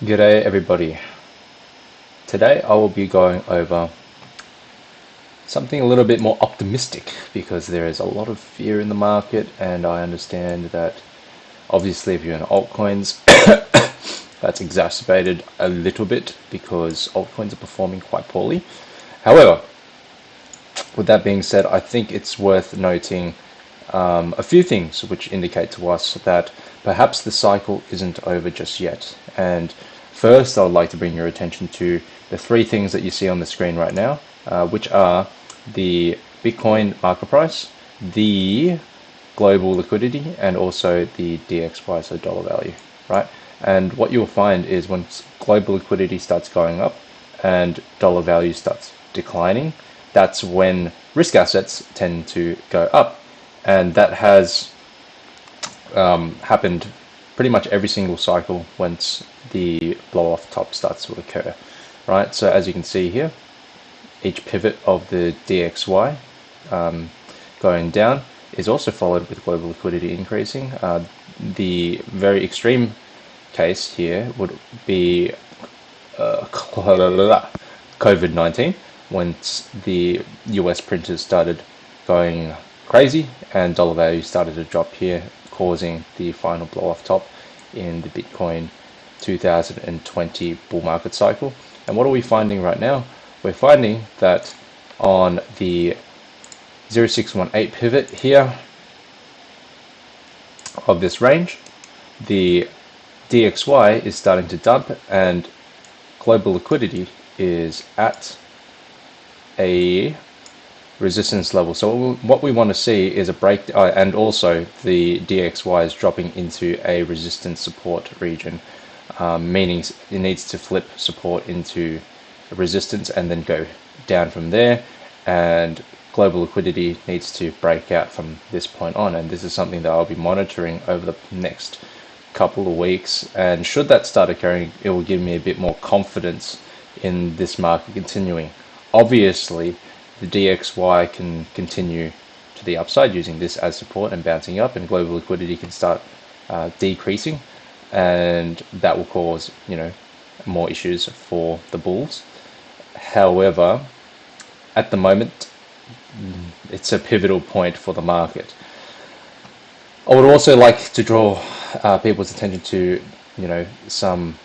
G'day everybody. Today I will be going over something a little bit more optimistic because there is a lot of fear in the market, and I understand that obviously if you're in altcoins that's exacerbated a little bit because altcoins are performing quite poorly. However, with that being said, I think it's worth noting a few things which indicate to us that perhaps the cycle isn't over just yet. And first, I would like to bring your attention to the three things that you see on the screen right now, which are the Bitcoin market price, the global liquidity, and also the DXY, so dollar value, right? And what you'll find is once global liquidity starts going up and dollar value starts declining, that's when risk assets tend to go up. And that has happened pretty much every single cycle once the blow off top starts to occur, right? So as you can see here, each pivot of the DXY going down is also followed with global liquidity increasing. The very extreme case here would be COVID-19, once the US printers started going crazy and dollar value started to drop here, causing the final blow off top in the Bitcoin 2020 bull market cycle. And what are we finding right now? We're finding that on the 0618 pivot here of this range, the DXY is starting to dump and global liquidity is at a resistance level. So what we want to see is a break, and also the DXY is dropping into a resistance support region, meaning it needs to flip support into resistance and then go down from there, and global liquidity needs to break out from this point on. And this is something that I'll be monitoring over the next couple of weeks, and should that start occurring, it will give me a bit more confidence in this market continuing. Obviously the DXY can continue to the upside using this as support and bouncing up, and global liquidity can start decreasing, and that will cause, more issues for the bulls. However, at the moment it's a pivotal point for the market. I would also like to draw people's attention to some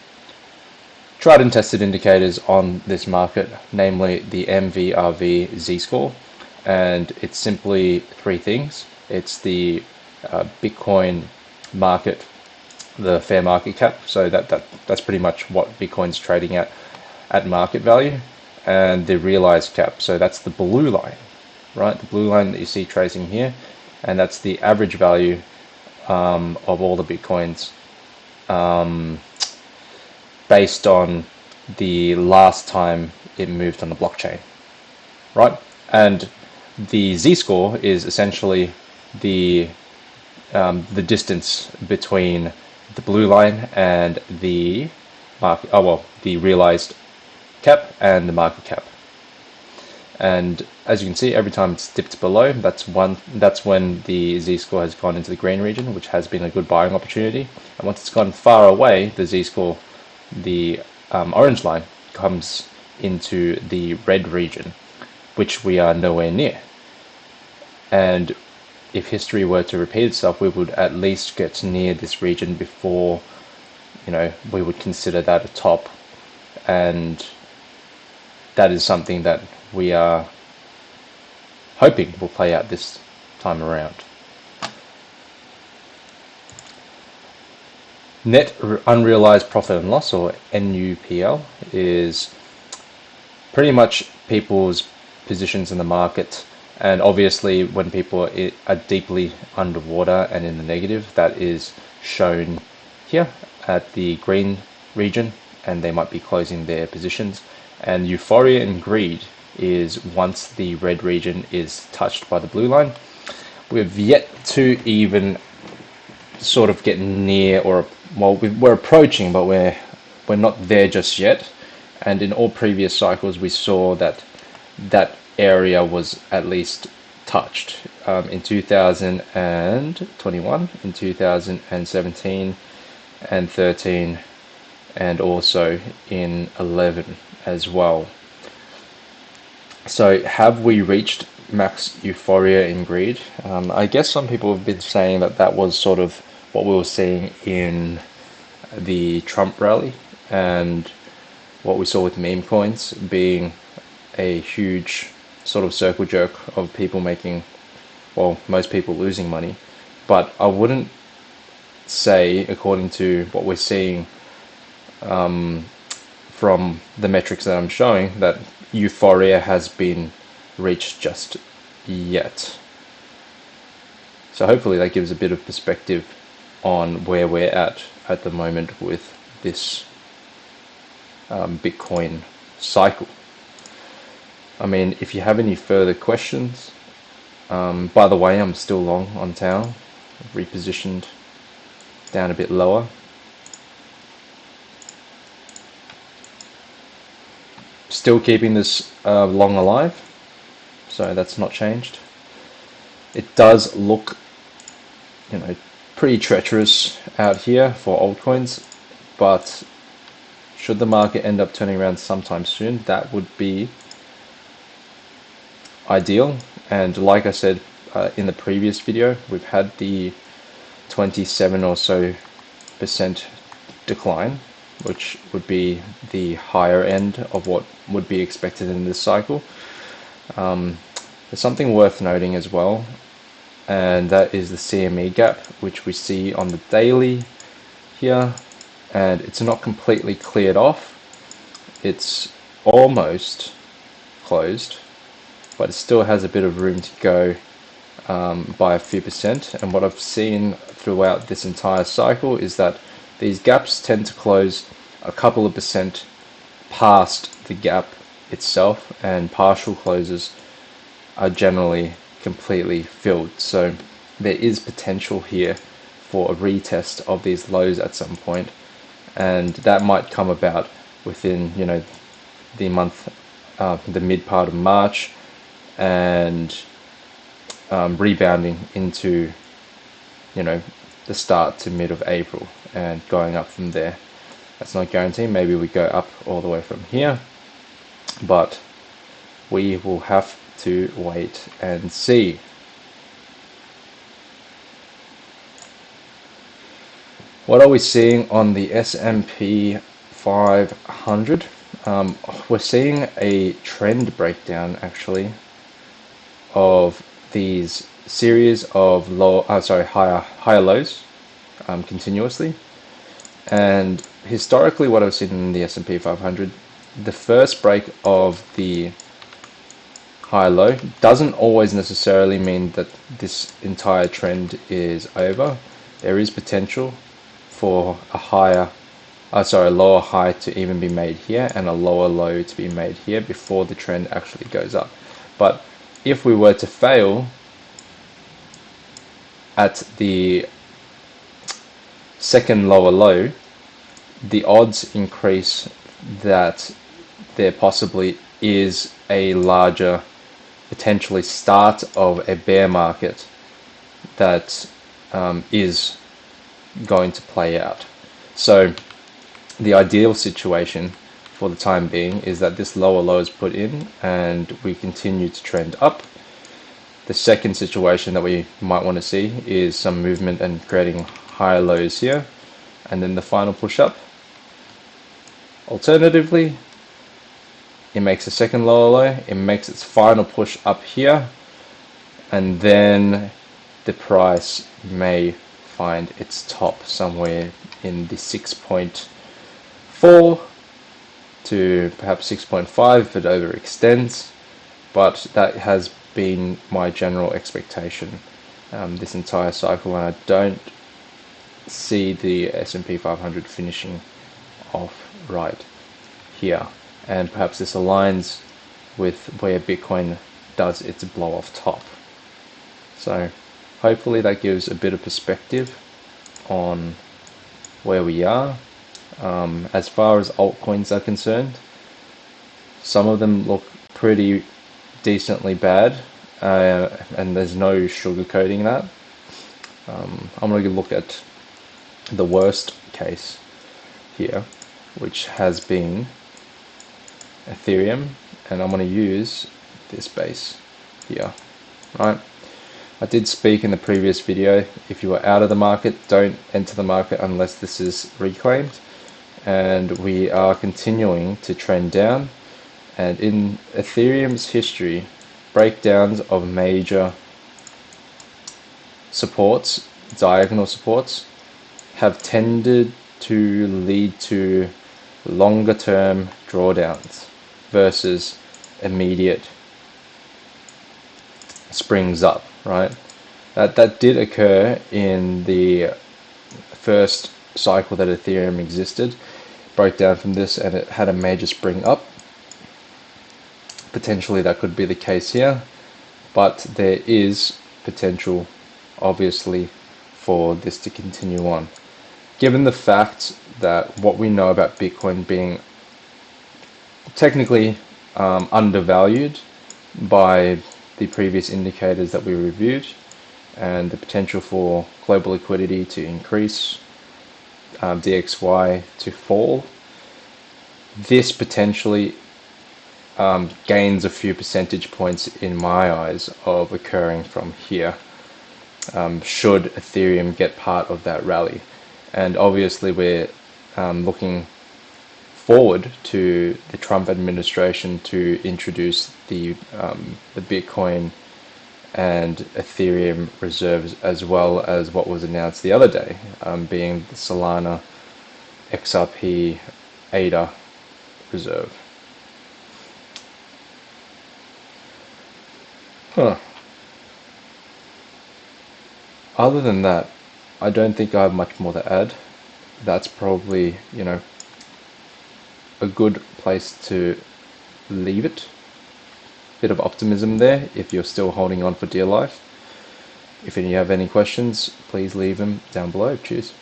tried and tested indicators on this market, namely the MVRV Z-score, and it's simply three things. It's the Bitcoin market, the fair market cap, so that's pretty much what Bitcoin's trading at market value, and the realized cap, so that's the blue line, right? The blue line that you see tracing here, and that's the average value of all the Bitcoins based on the last time it moved on the blockchain, right? And the Z-score is essentially the distance between the blue line and the market, the realized cap and the market cap. And as you can see, every time it's dipped below, that's when the Z-score has gone into the green region, which has been a good buying opportunity. And once it's gone far away, the Z-score, the orange line, comes into the red region, which we are nowhere near. And if history were to repeat itself, we would at least get near this region before we would consider that a top, and that is something that we are hoping will play out this time around. Net unrealized profit and loss, or NUPL, is pretty much people's positions in the market. And obviously when people are deeply underwater and in the negative, that is shown here at the green region, and they might be closing their positions. And euphoria and greed is once the red region is touched by the blue line. We've yet to even sort of get near, or we're approaching, but we're not there just yet. And in all previous cycles we saw that area was at least touched in 2021, in 2017 and 13, and also in 11 as well. So have we reached max euphoria in greed? I guess some people have been saying that that was sort of what we were seeing in the Trump rally, and what we saw with meme coins being a huge sort of circle jerk of people making, well, most people losing money. But I wouldn't say, according to what we're seeing from the metrics that I'm showing, that euphoria has been reached just yet. So hopefully that gives a bit of perspective on where we're at the moment with this Bitcoin cycle. I mean, if you have any further questions, by the way, I'm still long on Tau. I've repositioned down a bit lower. Still keeping this long alive, so that's not changed. It does look, pretty treacherous out here for altcoins, but should the market end up turning around sometime soon, that would be ideal. And like I said in the previous video, we've had the 27 or so % decline, which would be the higher end of what would be expected in this cycle. There's something worth noting as well, and that is the CME gap, which we see on the daily here, and it's not completely cleared off. It's almost closed, but it still has a bit of room to go by a few %. And what I've seen throughout this entire cycle is that these gaps tend to close a couple of % past the gap itself, and partial closes are generally completely filled. So there is potential here for a retest of these lows at some point, and that might come about within the month, the mid part of March, and rebounding into the start to mid of April and going up from there. That's not guaranteed. Maybe we go up all the way from here, but we will have to wait and see. What are we seeing on the S&P 500? We're seeing a trend breakdown actually of these series of higher lows continuously. And historically, what I've seen in the S&P 500, the first break of the high low doesn't always necessarily mean that this entire trend is over. There is potential for a lower high to even be made here, and a lower low to be made here before the trend actually goes up. But if we were to fail at the second lower low, the odds increase that there possibly is a larger potentially start of a bear market that is going to play out. So the ideal situation for the time being is that this lower low is put in and we continue to trend up. The second situation that we might want to see is some movement and creating higher lows here, and then the final push up. Alternatively, it makes a second lower low, it makes its final push up here, and then the price may find its top somewhere in the 6.4 to perhaps 6.5 if it overextends. But that has been my general expectation this entire cycle, and I don't see the S&P 500 finishing off right here. And perhaps this aligns with where Bitcoin does its blow off top. So hopefully that gives a bit of perspective on where we are. As far as altcoins are concerned, some of them look pretty decently bad, and there's no sugarcoating that. I'm going to look at the worst case here. which has been Ethereum, and I'm going to use this base here, right? I did speak in the previous video, if you are out of the market, don't enter the market unless this is reclaimed, and we are continuing to trend down. And in Ethereum's history, breakdowns of major supports, diagonal supports, have tended to lead to longer term drawdowns versus immediate springs up, right? That did occur in the first cycle that Ethereum existed. Broke down from this and it had a major spring up. Potentially that could be the case here, but there is potential, obviously, for this to continue on. Given the fact that what we know about Bitcoin being technically undervalued by the previous indicators that we reviewed, and the potential for global liquidity to increase, DXY to fall, this potentially gains a few percentage points in my eyes of occurring from here, should Ethereum get part of that rally. And obviously we're looking forward to the Trump administration to introduce the Bitcoin and Ethereum reserves, as well as what was announced the other day, being the Solana XRP ADA reserve. Other than that, I don't think I have much more to add. That's probably, a good place to leave it. Bit of optimism there if you're still holding on for dear life. If you have any questions, please leave them down below. Cheers.